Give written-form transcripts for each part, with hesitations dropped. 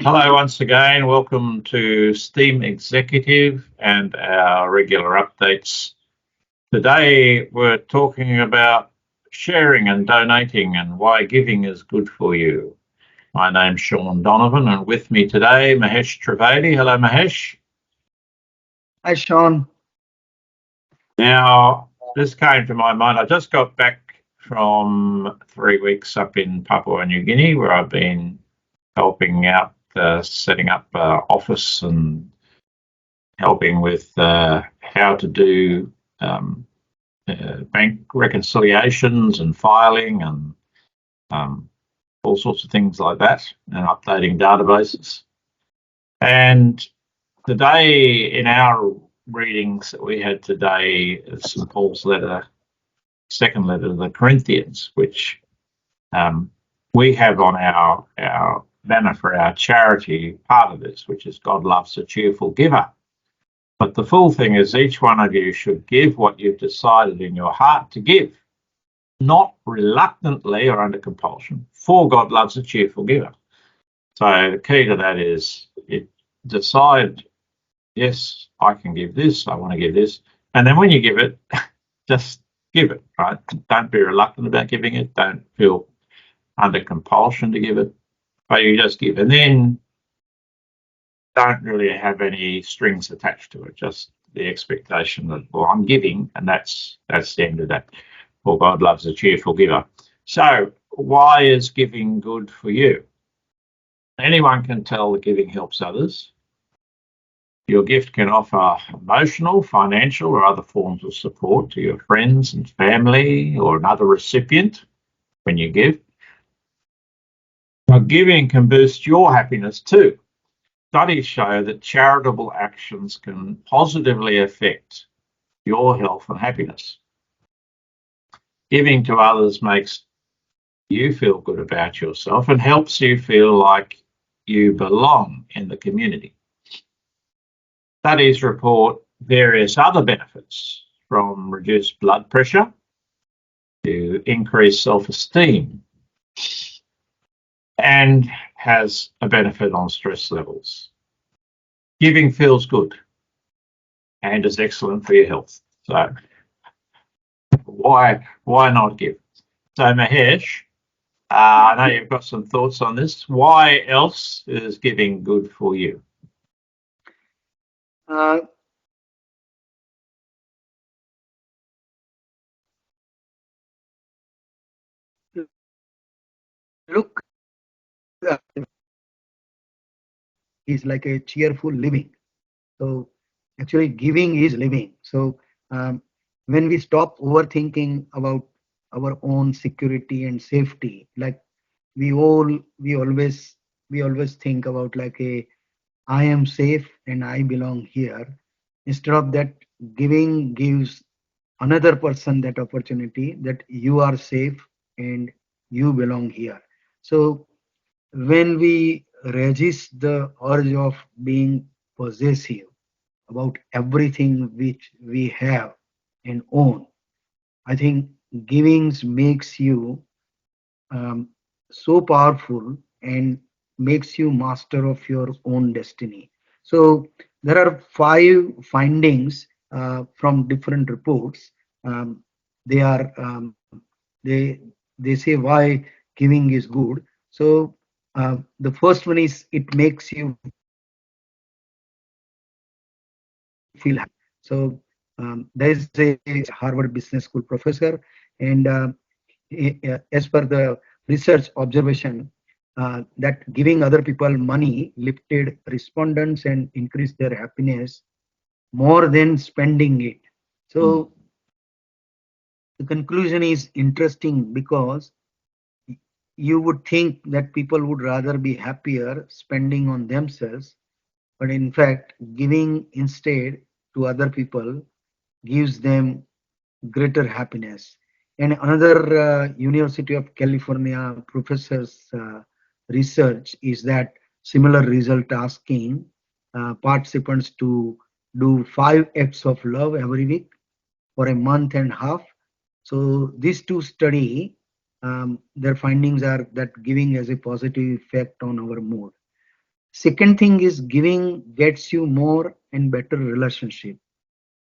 Hello once again. Welcome to STEAM Executive and our regular updates. Today we're talking about sharing and donating and why giving is good for you. My name's Sean Donovan and with me today, Mahesh Trivedi. Hello, Mahesh. Hi, Sean. Now, this came to my mind. I just got back from 3 weeks up in Papua New Guinea where I've been helping out setting up office and helping with how to do bank reconciliations and filing and all sorts of things like that and updating databases. And today, in our readings that we had today, St. Paul's letter, second letter to the Corinthians, which we have on our banner for our charity part of this, which is God loves a cheerful giver. But the full thing is each one of you should give what you've decided in your heart to give, not reluctantly or under compulsion, for God loves a cheerful giver. So the key to that is decide, yes, I can give this, I want to give this. And then when you give it, just give it, right? Don't be reluctant about giving it. Don't feel under compulsion to give it, but you just give. And then don't really have any strings attached to it, just the expectation that, well, I'm giving, and that's the end of that. Well, God loves a cheerful giver. So why is giving good for you? Anyone can tell that giving helps others. Your gift can offer emotional, financial, or other forms of support to your friends and family or another recipient when you give. Now, giving can boost your happiness too. Studies show that charitable actions can positively affect your health and happiness. Giving to others makes you feel good about yourself and helps you feel like you belong in the community. Studies report various other benefits, from reduced blood pressure to increased self-esteem, and has a benefit on stress levels. Giving feels good and is excellent for your health. So why not give? So Mahesh, I know you've got some thoughts on this. Why else is giving good for you? Uh, Look, is like a cheerful living. So actually, giving is living. So um, when we stop overthinking about our own security and safety, like we always think about like a I am safe and I belong here. Instead of that, giving gives another person that opportunity that you are safe and you belong here. So when we resist the urge of being possessive about everything which we have and own, I think giving makes you um, so powerful and makes you master of your own destiny. So there are five findings from different reports. Um, they are they they say why giving is good. So the first one is it makes you feel happy. So there is a Harvard Business School professor, and as per the research observation, that giving other people money lifted respondents and increased their happiness more than spending it. So the conclusion is interesting because you would think that people would rather be happier spending on themselves, but in fact, giving instead to other people gives them greater happiness. And another University of California professor's research is that similar result asking participants to do 5 acts of love every week for a month and a half. So these two study, their findings are that giving has a positive effect on our mood. Second thing is giving gets you more and better relationship.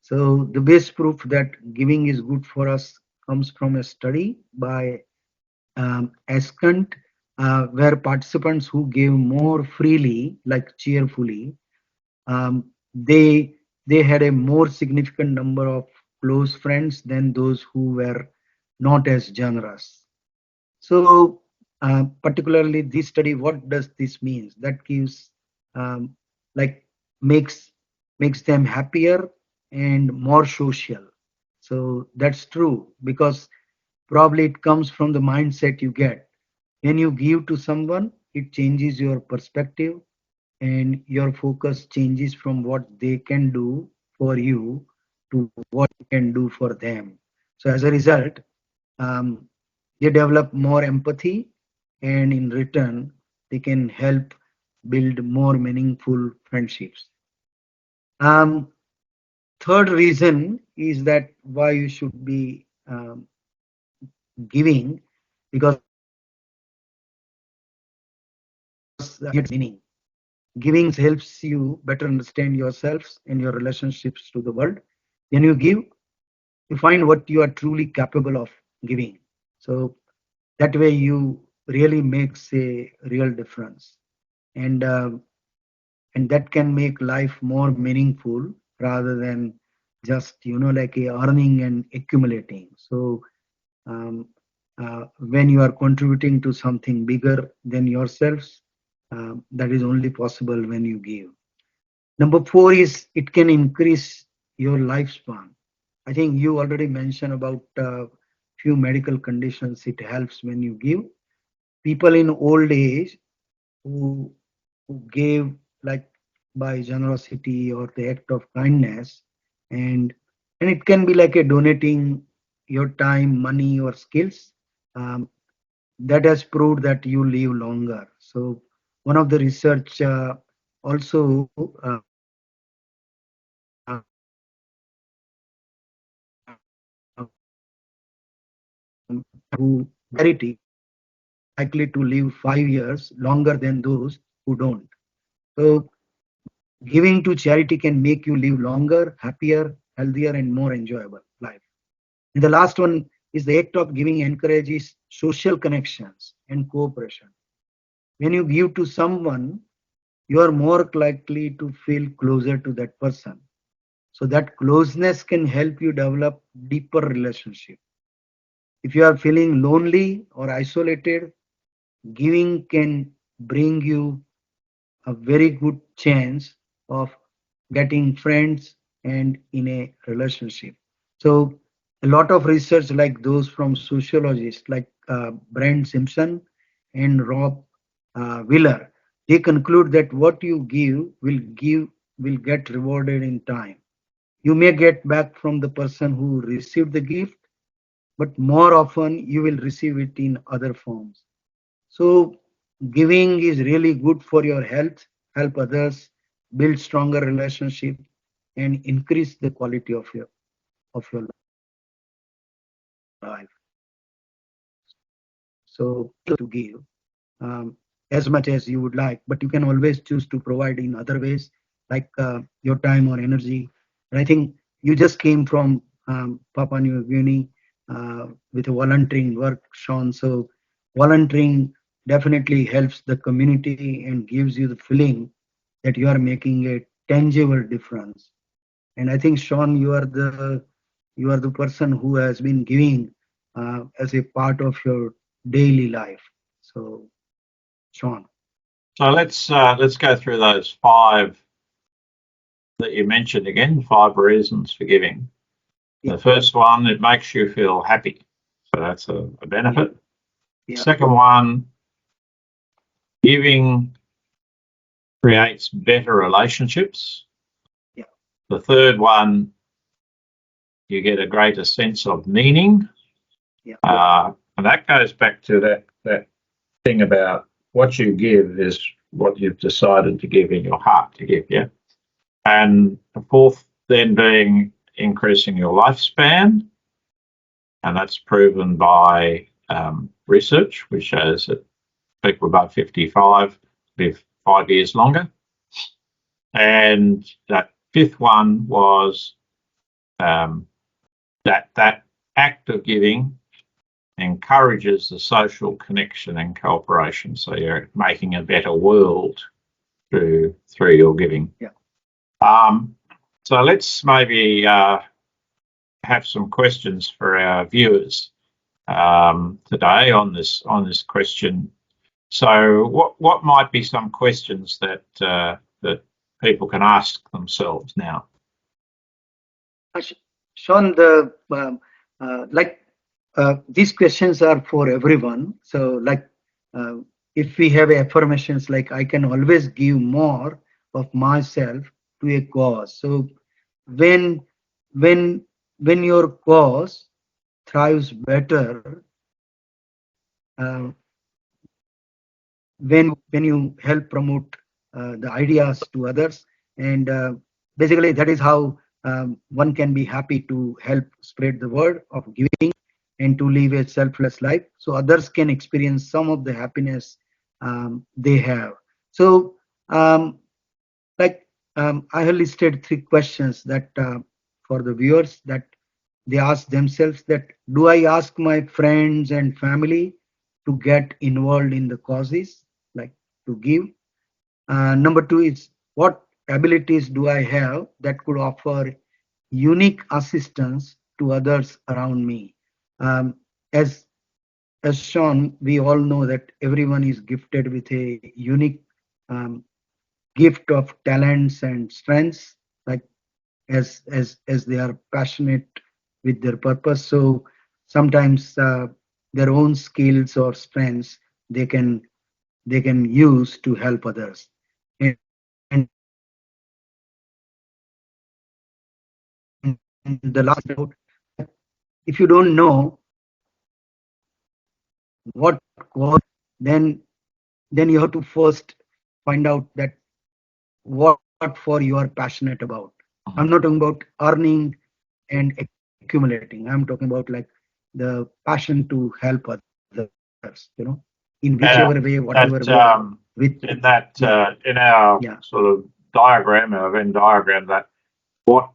So the best proof that giving is good for us comes from a study by Askant, where participants who gave more freely, like cheerfully, um, they they had a more significant number of close friends than those who were not as generous. So, particularly this study, what does this mean? That gives, um, like, makes makes them happier and more social. So that's true because probably it comes from the mindset you get when you give to someone. It changes your perspective and your focus changes from what they can do for you to what you can do for them. So as a result, um, they develop more empathy, and in return, they can help build more meaningful friendships. Um, Third reason is that why you should be giving, because meaning. Giving helps you better understand yourselves and your relationships to the world. When you give, you find what you are truly capable of giving. So that way you really makes a real difference. And uh, and that can make life more meaningful rather than just like a earning and accumulating. So um, when you are contributing to something bigger than yourselves, that is only possible when you give. Number four is it can increase your lifespan. I think you already mentioned about few medical conditions. It helps when you give. People in old age who gave, like, by generosity or the act of kindness, and and it can be like a donating your time, money, or skills, um, that has proved that you live longer. So one of the research also who charity likely to live 5 years longer than those who don't. So giving to charity can make you live longer, happier, healthier, and more enjoyable life. And the last one is the act of giving encourages social connections and cooperation. When you give to someone, you are more likely to feel closer to that person. So that closeness can help you develop deeper relationship. If you are feeling lonely or isolated, giving can bring you a very good chance of getting friends and in a relationship. So a lot of research like those from sociologists like Brent Simpson and Rob Wheeler, they conclude that what you give will get rewarded in time. You may get back from the person who received the gift, but more often you will receive it in other forms. So giving is really good for your health, help others, build stronger relationship, and increase the quality of your life. So to give as much as you would like, but you can always choose to provide in other ways, like your time or energy. And I think you just came from Papua New Guinea with a volunteering work, Sean. So volunteering definitely helps the community and gives you the feeling that you are making a tangible difference. And I think, Sean, you are the person who has been giving as a part of your daily life. So, Sean. So let's go through those five that you mentioned again. Five reasons for giving. Yeah, The first one, it makes you feel happy, so that's a yeah, benefit. yeah, Second one, giving creates better relationships. yeah, The third one, you get a greater sense of meaning. yeah, And that goes back to that thing about what you give is what you've decided to give in your heart to give, yeah. And the fourth then being increasing your lifespan, and that's proven by research, which shows that people above 55 live 5 years longer. And that fifth one was that act of giving encourages the social connection and cooperation. So you're making a better world through your giving. Yeah. So let's maybe have some questions for our viewers today on this question. So what might be some questions that that people can ask themselves now? Sean, these questions are for everyone. So uh, if we have affirmations like I can always give more of myself to a cause. So when when when your cause thrives better, when you help promote the ideas to others, and basically that is how one can be happy to help spread the word of giving and to live a selfless life so others can experience some of the happiness they have. So like I have listed three questions that for the viewers that they ask themselves, that do I ask my friends and family to get involved in the causes, like to give? Number two is, what abilities do I have that could offer unique assistance to others around me? Um, as as shown, we all know that everyone is gifted with a unique um, gift of talents and strengths, like as they are passionate with their purpose. So sometimes their own skills or strengths they can use to help others. And the last note, if you don't know what cause, then you have to first find out that what for you are passionate about. I'm not talking about earning and accumulating. I'm talking about like the passion to help others, in whichever way, whatever way, That with in that yeah, in our yeah, sort of diagram, our Venn diagram, that what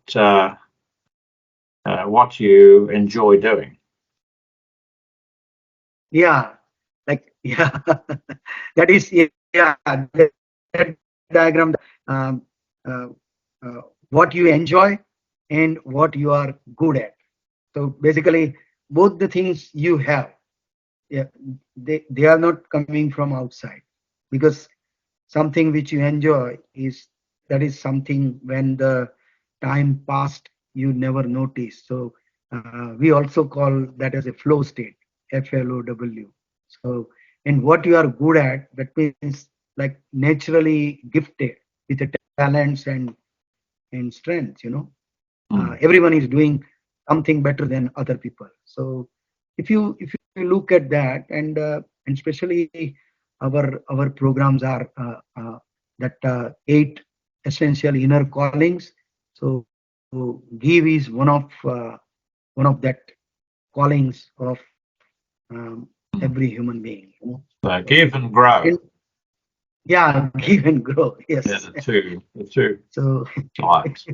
what you enjoy doing. yeah, like yeah, that is yeah, that diagram, um, uh, what you enjoy and what you are good at. So basically, both the things you have, yeah, they are not coming from outside, because something which you enjoy is, that is something when the time passed you never noticed. So we also call that as a flow state, flow. So, and what you are good at, that means like naturally gifted with the talents and strengths, everyone is doing something better than other people. So if you look at that, and especially our programs are that 8 essential inner callings. So give is one of that callings of every human being. So So give and and grow. yeah, give and grow. Yeah, Yes. the two So types.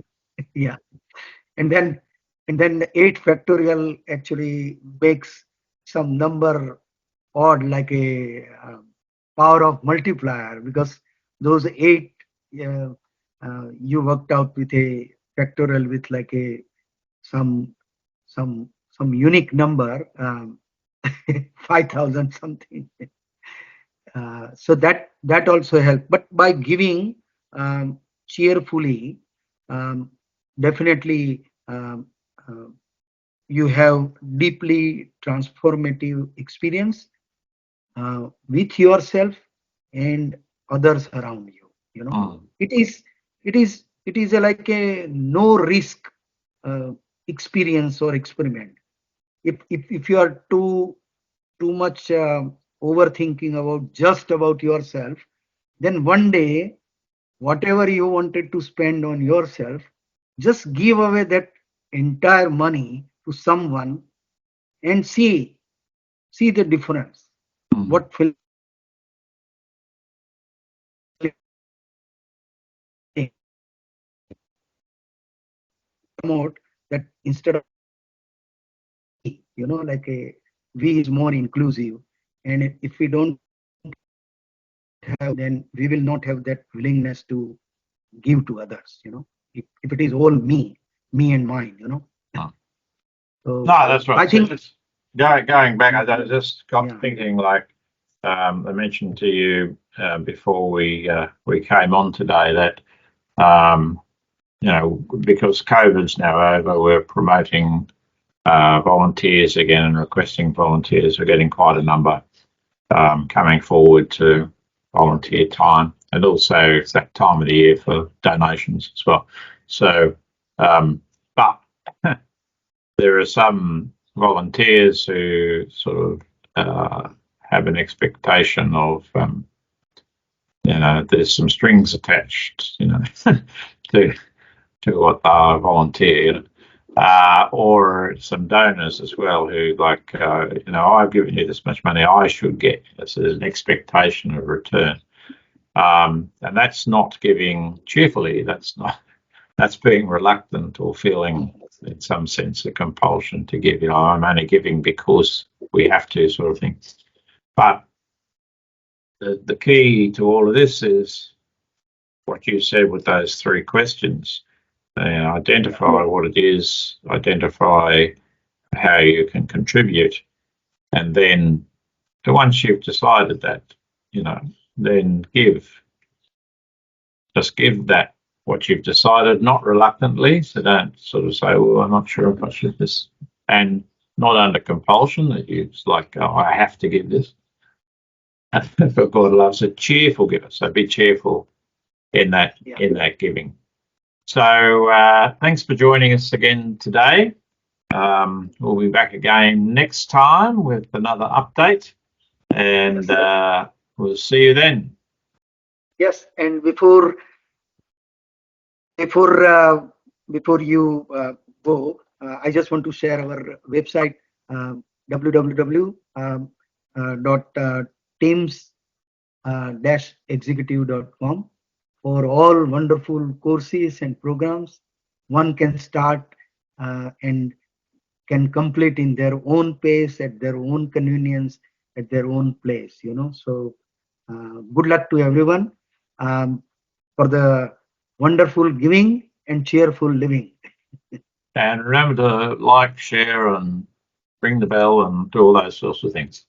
yeah, and then the 8 factorial actually makes some number odd, like a power of multiplier, because those 8 uh, you worked out with a factorial with like a some some unique number, 5,000 something. So that also helps. But by giving cheerfully, um, definitely you have deeply transformative experience with yourself and others around you. It is like a no risk uh, experience or experiment. If you are too much overthinking about just about yourself, then one day whatever you wanted to spend on yourself, just give away that entire money to someone and see the difference. Mm. What feeling you will get. promote that instead of, like a we is more inclusive. And if we don't have, then we will not have that willingness to give to others. If it is all me and mine. Oh. So No, that's right. I think Going back, I just got yeah, thinking like I mentioned to you before we came on today that because COVID's now over, we're promoting volunteers again and requesting volunteers. We're getting quite a number coming forward to volunteer time, and also it's that time of the year for donations as well. So, but there are some volunteers who sort of have an expectation of, there's some strings attached, to what they volunteer, or some donors as well who like, I've given you this much money, I should get. This is an expectation of return. And that's not giving cheerfully. That's being reluctant or feeling in some sense a compulsion to give. I'm only giving because we have to, sort of thing. But the key to all of this is what you said with those three questions. Identify what it is, identify how you can contribute, and then once you've decided that, then just give that what you've decided, not reluctantly. So don't sort of say, well, I'm not sure if I should this, and not under compulsion that you just like, oh, I have to give this. But God loves a cheerful giver. So be cheerful in that giving. So thanks for joining us again today. We'll be back again next time with another update, and we'll see you then. yes. And before you go, I just want to share our website, www.teams-executive.com, for all wonderful courses and programs one can start and can complete in their own pace, at their own convenience, at their own place. So good luck to everyone for the wonderful giving and cheerful living. And remember to like, share, and ring the bell and do all those sorts of things.